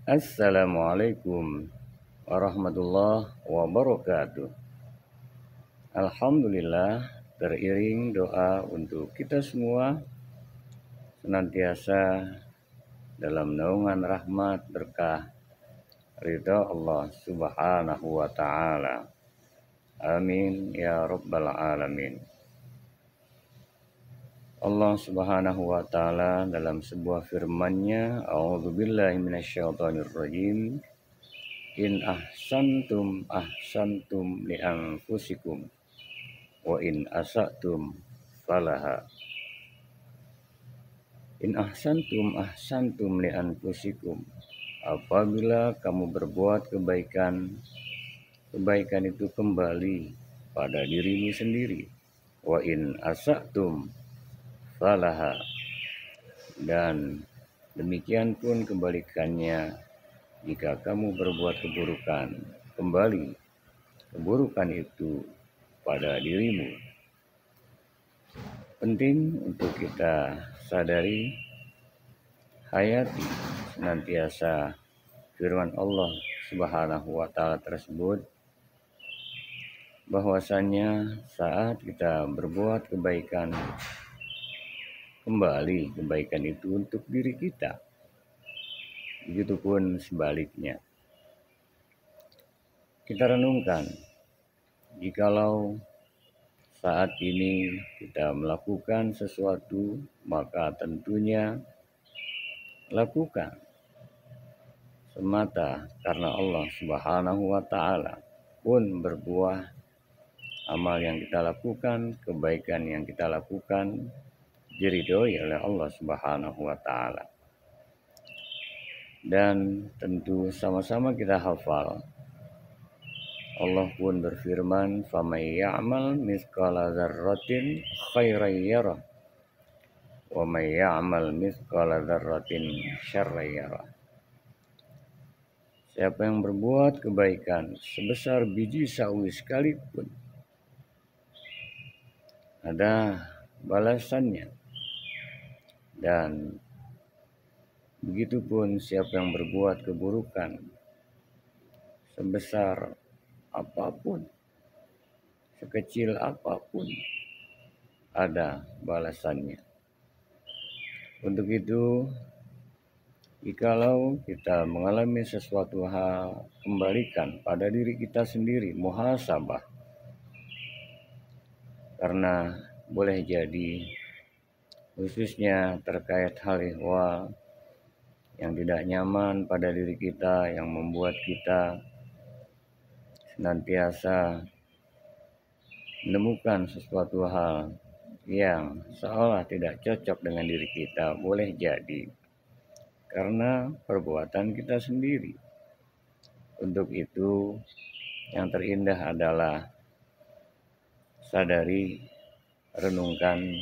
Assalamualaikum warahmatullahi wabarakatuh. Alhamdulillah, teriring doa untuk kita semua senantiasa dalam naungan rahmat berkah ridha Allah Subhanahu wa taala. Amin ya rabbal alamin. Allah Subhanahu wa taala dalam sebuah firman-Nya, a'udzubillahi minasyaitonirrajim. In ahsantum li anfusikum wa in asatum falaha. In ahsantum li anfusikum. Apabila kamu berbuat kebaikan, kebaikan itu kembali pada dirimu sendiri. Wa in asatum falaha. Dan demikian pun kebalikannya, jika kamu berbuat keburukan, kembali keburukan itu pada dirimu. Penting untuk kita sadari, hayati senantiasa firman Allah Subhanahu wa taala tersebut, bahwasannya saat kita berbuat kebaikan, kembali kebaikan itu untuk diri kita. Begitupun sebaliknya. Kita renungkan, jikalau saat ini kita melakukan sesuatu, maka tentunya lakukan semata karena Allah Subhanahu wa taala. Pun berbuah amal yang kita lakukan, kebaikan yang kita lakukan diridhoi oleh Allah Subhanahu wa taala. Dan tentu sama-sama kita hafal, Allah pun berfirman, "Famay ya'mal mithqala dzarratin khairan yarah, wa may ya'mal mithqala dzarratin syarran yarah." Siapa yang berbuat kebaikan sebesar biji sawi sekalipun, ada balasannya. Dan begitupun siapa yang berbuat keburukan sebesar apapun, sekecil apapun, ada balasannya. Untuk itu, jikalau kita mengalami sesuatu hal, kembalikan pada diri kita sendiri, muhasabah. Karena boleh jadi, khususnya terkait hal ihwal yang tidak nyaman pada diri kita, yang membuat kita senantiasa menemukan sesuatu hal yang seolah tidak cocok dengan diri kita, boleh jadi karena perbuatan kita sendiri. Untuk itu, yang terindah adalah sadari, renungkan,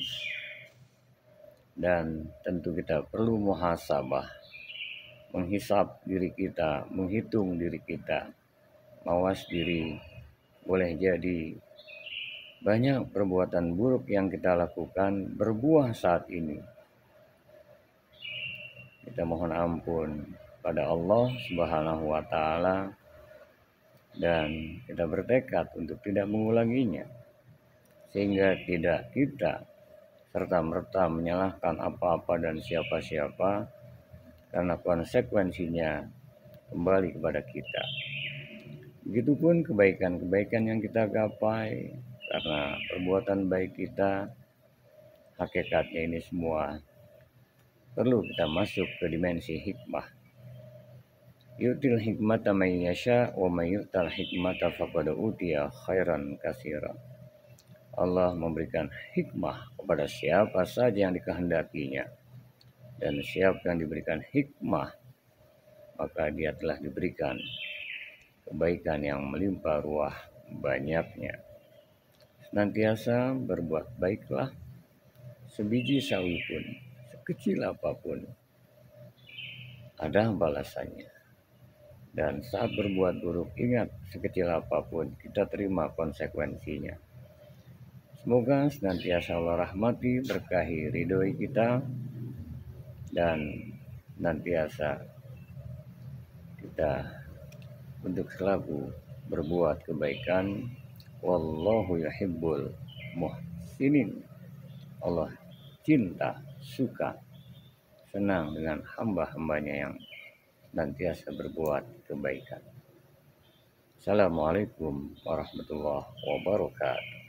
dan tentu kita perlu muhasabah, menghisap diri kita, menghitung diri kita, mawas diri. Boleh jadi banyak perbuatan buruk yang kita lakukan berbuah saat ini. Kita mohon ampun pada Allah Subhanahu wa taala dan kita bertekad untuk tidak mengulanginya, sehingga tidak kita serta-merta menyalahkan apa-apa dan siapa-siapa, karena konsekuensinya kembali kepada kita. Begitupun kebaikan-kebaikan yang kita gapai, karena perbuatan baik kita, hakikatnya ini semua perlu kita masuk ke dimensi hikmah. Yu'til hikmata may yasha wa may yu'tal hikmata faqad utiya khairan katsira. Allah memberikan hikmah kepada siapa saja yang dikehendakinya. Dan siapa yang diberikan hikmah, maka dia telah diberikan kebaikan yang melimpah ruah banyaknya. Senantiasa berbuat baiklah, sebiji sawi pun, sekecil apapun, ada balasannya. Dan saat berbuat buruk, ingat, sekecil apapun, kita terima konsekuensinya. Semoga senantiasa Allah rahmati, berkahi, ridhoi kita, dan senantiasa kita untuk selalu berbuat kebaikan. Wallahu yuhibbul muhsinin. Allah cinta, suka, senang dengan hamba-hambanya yang senantiasa berbuat kebaikan. Assalamualaikum warahmatullahi wabarakatuh.